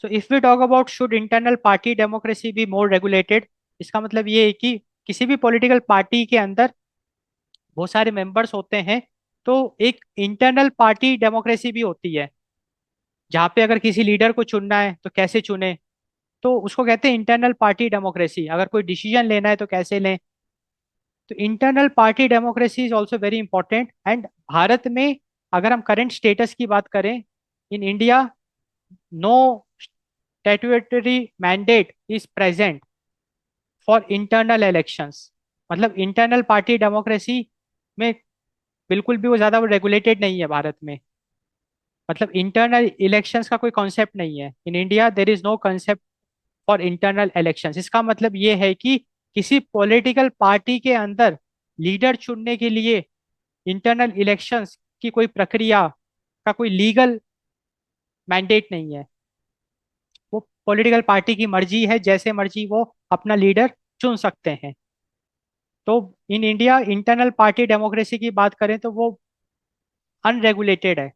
So if we talk about should internal party democracy be more regulated, इसका मतलब ये है कि किसी भी पॉलिटिकल पार्टी के अंदर बहुत सारे मेंबर्स होते हैं, तो एक इंटरनल पार्टी डेमोक्रेसी भी होती है, जहाँ पे अगर किसी लीडर को चुनना है तो कैसे चुने, तो उसको कहते हैं इंटरनल पार्टी डेमोक्रेसी। अगर कोई डिसीजन लेना है तो कैसे लें। तो internal party democracy is also very important. And Bharat में अगर हम करंट स्टेटस की बात करें, in India no statutory mandate is present for internal elections. मतलब इंटरनल पार्टी डेमोक्रेसी में बिल्कुल भी वो ज़्यादा रेगुलेटेड नहीं है भारत में। मतलब इंटरनल इलेक्शंस का कोई कॉन्सेप्ट नहीं है in India, there is no concept for internal elections. इसका मतलब ये है कि किसी पॉलिटिकल पार्टी के अंदर लीडर चुनने के लिए इंटरनल इलेक्शंस की कोई प्रक्रिया का कोई लीगल मैंडेट नहीं है। वो पॉलिटिकल पार्टी की मर्जी है, जैसे मर्जी वो अपना लीडर चुन सकते हैं। तो in India internal party democracy की बात करें तो वो अनरेगुलेटेड है।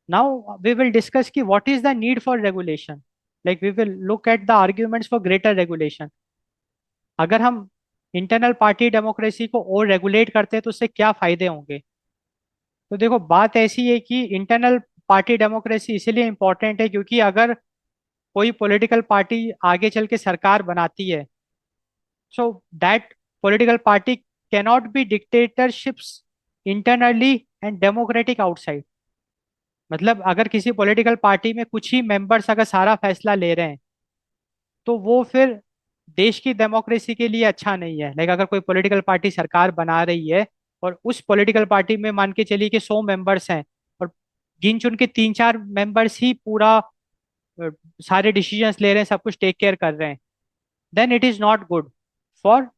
नाउ वी विल डिस्कस कि what is the need for regulation, like we will look at the arguments for greater regulation. अगर हम इंटरनल पार्टी डेमोक्रेसी को और रेगुलेट करते हैं तो उससे क्या फायदे होंगे। तो देखो, बात ऐसी है कि इंटरनल पार्टी डेमोक्रेसी इसीलिए इंपॉर्टेंट है क्योंकि अगर कोई पॉलिटिकल पार्टी आगे चल के सरकार बनाती है, so that political party cannot be dictatorships internally and democratic outside. मतलब अगर किसी पॉलिटिकल पार्टी में कुछ ही मेंबर्स अगर सारा फैसला ले रहे हैं, तो वो फिर देश की डेमोक्रेसी के लिए अच्छा नहीं है। लाइक अगर कोई पॉलिटिकल पार्टी सरकार बना रही है और उस पॉलिटिकल पार्टी में मान के चलिए कि 100 मेंबर्स हैं, और गिन चुन के 3-4 मेंबर्स ही पूरा अ, सारे डिसीजंस ले रहे हैं, सब कुछ टेक केयर कर रहे हैं, then it is not good for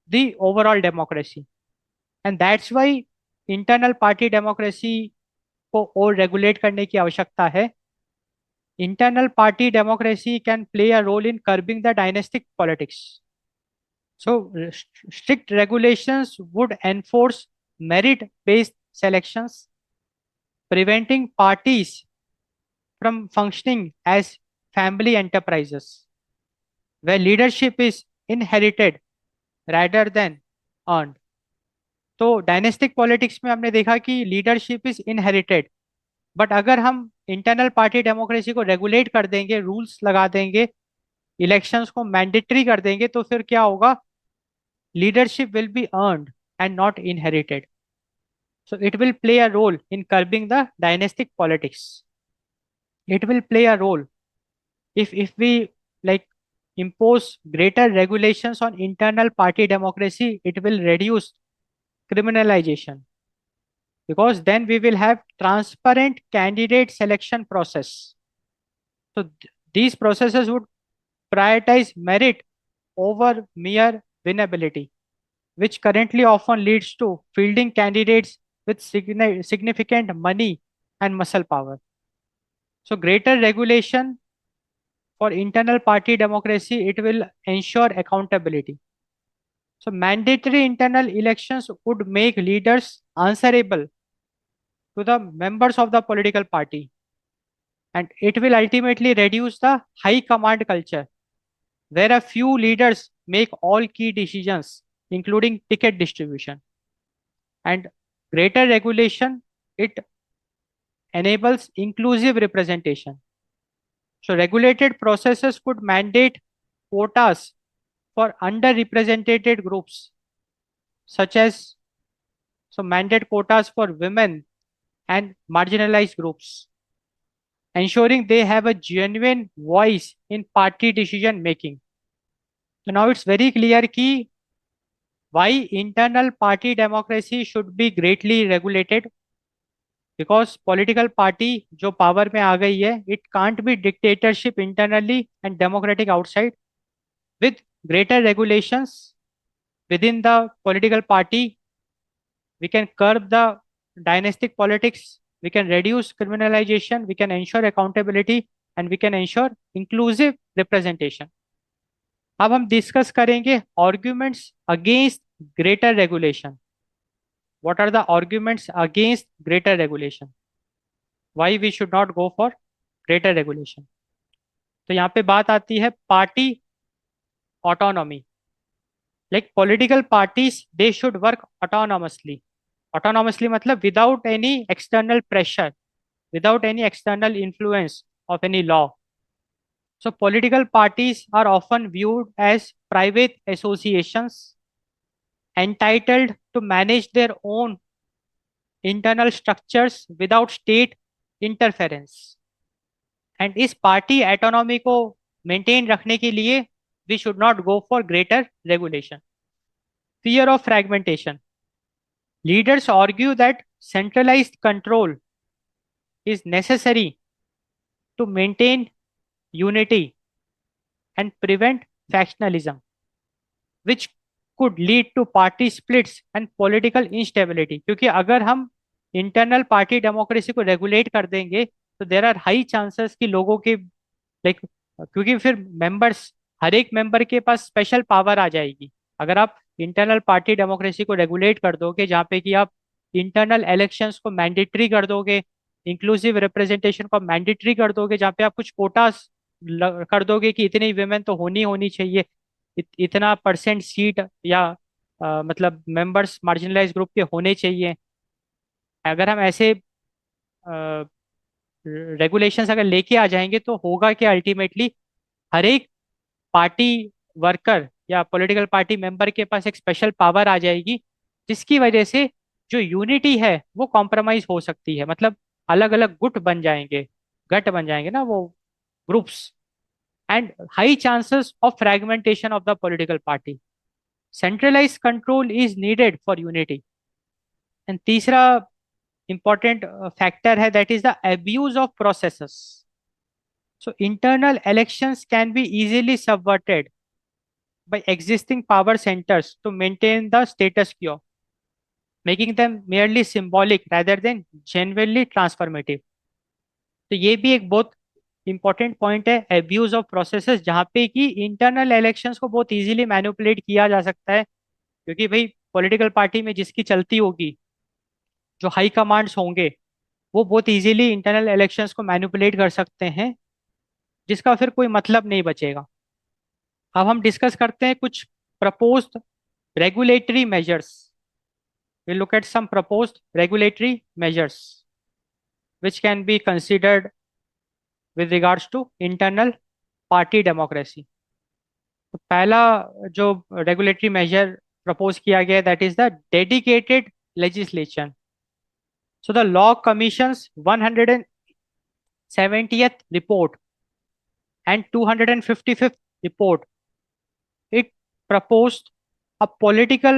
the overall democracy. And that's why internal party democracy को और रेगुलेट करने की आवश्यकता है। Internal party democracy can play a role in curbing the dynastic politics. So, strict regulations would enforce merit based selections, preventing parties from functioning as family enterprises, where leadership is inherited rather than earned. तो dynastic politics में हमने देखा कि leadership is inherited, but अगर हम internal party democracy को regulate कर देंगे, रूल्स लगा देंगे, इलेक्शंस को मैंडेटरी कर देंगे, तो फिर क्या होगा, leadership will be earned and not inherited. So it will play a role in curbing the dynastic politics. It will play a role if we like impose greater regulations on internal party democracy, it will reduce criminalization, because then we will have transparent candidate selection process. So these processes would prioritize merit over mere winnability, which currently often leads to fielding candidates with significant money and muscle power. So, greater regulation for internal party democracy, it will ensure accountability. So, mandatory internal elections would make leaders answerable to the members of the political party, and it will ultimately reduce the high command culture where a few leaders make all key decisions, including ticket distribution. And greater regulation, it enables inclusive representation. So regulated processes could mandate quotas for underrepresented groups, such as mandate quotas for women and marginalized groups, ensuring they have a genuine voice in party decision making. So now it's very clear कि why internal party democracy should be greatly regulated, because political party जो power में आ गई है, it can't be dictatorship internally and democratic outside. With greater regulations with in the political party, we can curb the dynastic politics, we can reduce criminalization, we can ensure accountability, and we can ensure inclusive representation. अब हम discuss करेंगे arguments against greater regulation. What are the arguments against greater regulation, why we should not go for greater regulation? तो यहाँ पे बात आती है party autonomy. Like political parties they should work autonomously. Autonomously मतलब without any external pressure, without any external influence of any law. So, political parties are often viewed as private associations entitled to manage their own internal structures without state interference. And इस party autonomy को maintain रखने के लिए we should not go for greater regulation. Fear of fragmentation. Leaders argue that centralized control is necessary to maintain unity and prevent factionalism, which could lead to party splits and political instability. क्योंकि अगर हम internal party democracy को regulate कर देंगे तो there are high chances कि लोगों के लाइक, क्योंकि फिर मेंबर्स, हर एक मेंबर के पास स्पेशल पावर आ जाएगी। अगर आप इंटरनल पार्टी डेमोक्रेसी को रेगुलेट कर दोगे, जहाँ पे कि आप इंटरनल इलेक्शंस को मैंडेटरी कर दोगे, इंक्लूसिव रिप्रेजेंटेशन को मैंडेटरी कर दोगे, जहाँ पे आप कुछ कोटास कर दोगे कि इतनी वुमेन तो होनी होनी चाहिए, इतना परसेंट सीट या मतलब मेंबर्स मार्जिनलाइज ग्रुप के होने चाहिए। अगर हम ऐसे रेगुलेशंस अगर लेके आ जाएंगे तो होगा कि अल्टीमेटली हर एक पार्टी वर्कर या पॉलिटिकल पार्टी मेंबर के पास एक स्पेशल पावर आ जाएगी, जिसकी वजह से जो यूनिटी है वो कॉम्प्रोमाइज हो सकती है। मतलब अलग अलग गुट बन जाएंगे, गट बन जाएंगे ना वो, groups, and high chances of fragmentation of the political party. Centralise control is needed for unity. And तीसरा इंपॉर्टेंट फैक्टर है that is the abuse of processes. So internal elections can be easily subverted by existing power centers to maintain the status quo, making them merely symbolic rather than genuinely transformative. तो ये भी एक बहुत important point है, abuse of processes, जहाँ पे कि internal elections को बहुत इजीली मैनिपुलेट किया जा सकता है। क्योंकि भाई पॉलिटिकल पार्टी में जिसकी चलती होगी, जो हाई कमांड्स होंगे, वो बहुत इजीली इंटरनल इलेक्शंस को मैनिपुलेट कर सकते हैं, जिसका फिर कोई मतलब नहीं बचेगा। अब हम डिस्कस करते हैं कुछ proposed regulatory measures. We'll look at some proposed regulatory measures which can be considered with regards to internal party democracy. तो पहला जो रेगुलेटरी मेजर प्रपोज किया गया that is the dedicated legislation. So the law commissions 170th report and 255th report, it proposed a political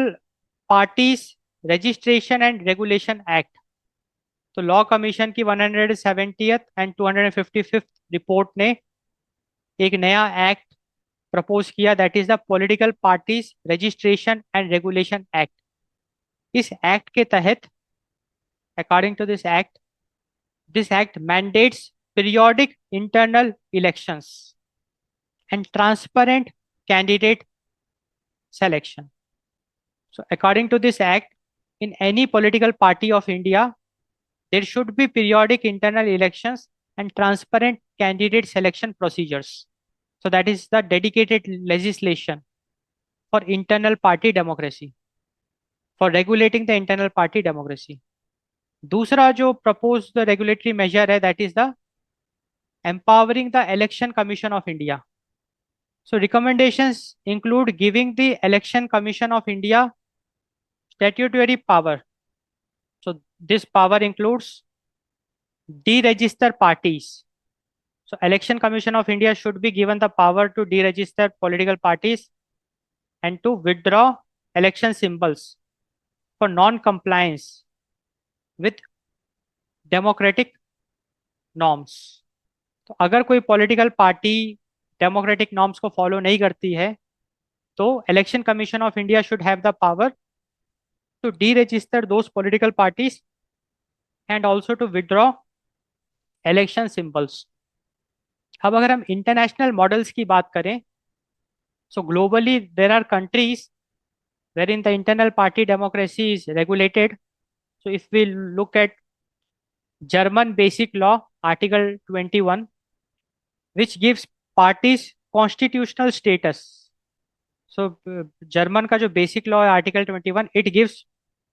parties registration and regulation act। तो law commission की 170th and 255th report ने एक नया act propose किया that is the political parties registration and regulation act. इस एक्ट के तहत, according to this act mandates periodic internal elections and transparent candidate selection. So according to this act, in any political party of India, there should be periodic internal elections and transparent candidate selection procedures. So that is the dedicated legislation for internal party democracy, for regulating the internal party democracy. दूसरा जो proposed regulatory measure है that is the empowering the election commission of India. So recommendations include giving the election commission of India statutory power. So this power includes deregister parties. So Election Commission of India should be given the power to deregister political parties and to withdraw election symbols for non-compliance with democratic norms. तो अगर कोई political party democratic norms को follow नहीं करती है, तो election commission of India should have the power to deregister those political parties and also to withdraw election symbols. अब अगर हम इंटरनेशनल मॉडल्स की बात करें, so globally there are countries wherein the internal party democracy is regulated. So if we look at German Basic Law, Article 21, which gives parties constitutional status. So German का जो basic law है article 21, it gives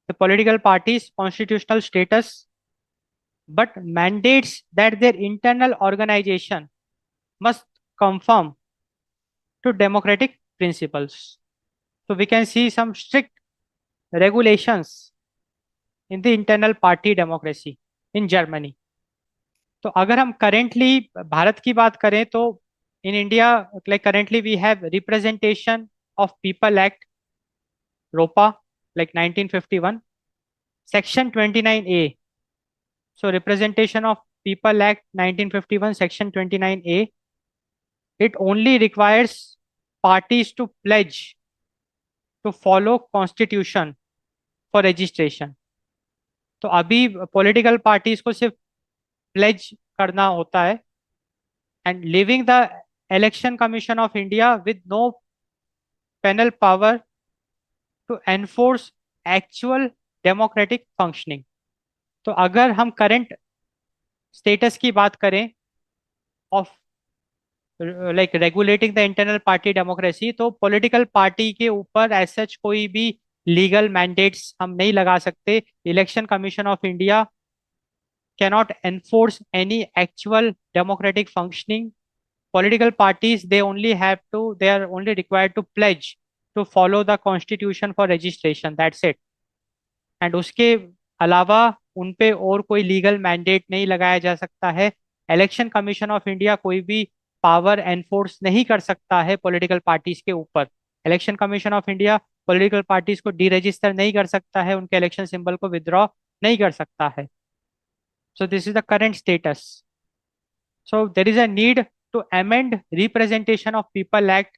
the political parties constitutional status but mandates that their internal organization must conform to democratic principles. So we can see some strict regulations in the internal party democracy in Germany. तो अगर हम currently Bharat की बात करें तो in India like currently we have representation of people act RoPA like 1951 section 29A. So representation of people act 1951 section 29A, it only requires parties to pledge to follow constitution for registration. तो अभी political parties को सिर्फ pledge करना होता है and living the election commission of India with no penal power to enforce actual democratic functioning. तो अगर हम करंट स्टेटस की बात करें of like regulating the internal party democracy, तो पॉलिटिकल पार्टी के ऊपर एज सच कोई भी लीगल मैंडेट्स हम नहीं लगा सकते. Election commission of India cannot enforce any actual democratic functioning. Political parties, they are only required to pledge to follow the constitution for registration. That's it. And उसके अलावा उन पे और कोई लीगल मैंडेट नहीं लगाया जा सकता है. इलेक्शन कमीशन ऑफ इंडिया कोई भी पावर एनफोर्स नहीं कर सकता है पॉलिटिकल पार्टीज के ऊपर. Election commission of India political parties को डी रजिस्टर नहीं कर सकता है, उनके इलेक्शन सिंबल को विदड्रॉ नहीं कर सकता है. So this is the current status. So there is a need to amend representation of people act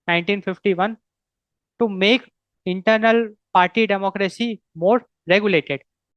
1951 to make internal party democracy more regulated.